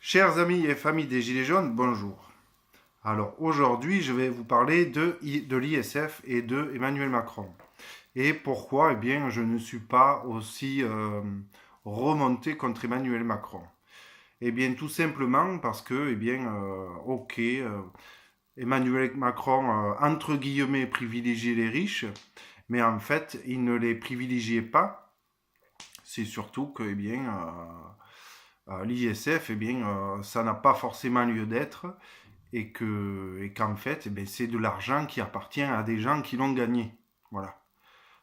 Chers amis et familles des Gilets jaunes, bonjour. Alors aujourd'hui, je vais vous parler de l'ISF et de Emmanuel Macron. Et pourquoi je ne suis pas aussi remonté contre Emmanuel Macron. Tout simplement parce que, Emmanuel Macron, entre guillemets, privilégiait les riches, mais en fait, il ne les privilégiait pas. C'est surtout que, l'ISF, ça n'a pas forcément lieu d'être et qu'en fait, c'est de l'argent qui appartient à des gens qui l'ont gagné. Voilà.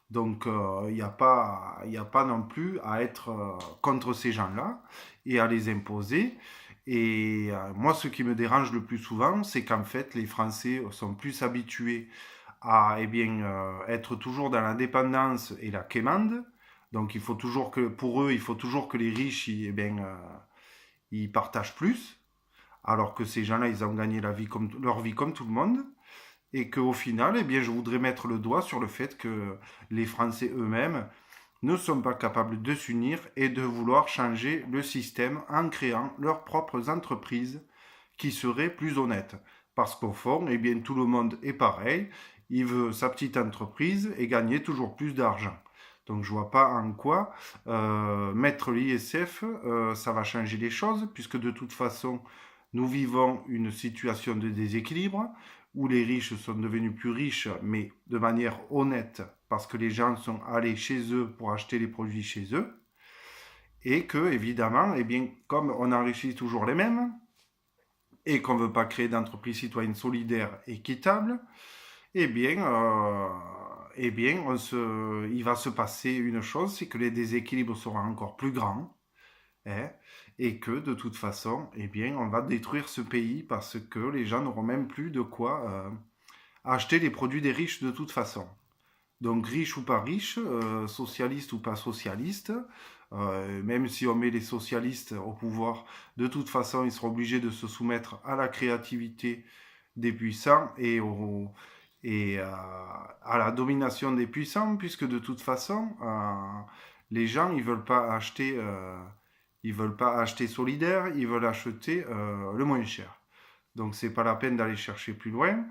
Donc, il n'y a pas non plus à être contre ces gens-là et à les imposer. Moi, ce qui me dérange le plus souvent, c'est qu'en fait, les Français sont plus habitués à être toujours dans la dépendance et la quémande. Donc, il faut toujours que, pour eux, il faut toujours que les riches ils partagent plus, alors que ces gens-là, ils ont gagné leur vie comme tout le monde. Et qu'au final, je voudrais mettre le doigt sur le fait que les Français eux-mêmes ne sont pas capables de s'unir et de vouloir changer le système en créant leurs propres entreprises qui seraient plus honnêtes. Parce qu'au fond, tout le monde est pareil. Il veut sa petite entreprise et gagner toujours plus d'argent. Donc je vois pas en quoi mettre l'ISF, ça va changer les choses, puisque de toute façon, nous vivons une situation de déséquilibre où les riches sont devenus plus riches, mais de manière honnête, parce que les gens sont allés chez eux pour acheter les produits chez eux, et que, évidemment, comme on enrichit toujours les mêmes, et qu'on ne veut pas créer d'entreprise citoyenne solidaire et équitable, eh bien, euh, il va se passer une chose, c'est que les déséquilibres seront encore plus grands, hein, et que de toute façon, on va détruire ce pays parce que les gens n'auront même plus de quoi acheter les produits des riches de toute façon. Donc riche ou pas riche, socialiste ou pas socialiste, même si on met les socialistes au pouvoir, de toute façon, ils seront obligés de se soumettre à la créativité des puissants à la domination des puissants, puisque de toute façon, les gens, ils veulent pas acheter solidaire, ils veulent acheter le moins cher. Donc c'est pas la peine d'aller chercher plus loin.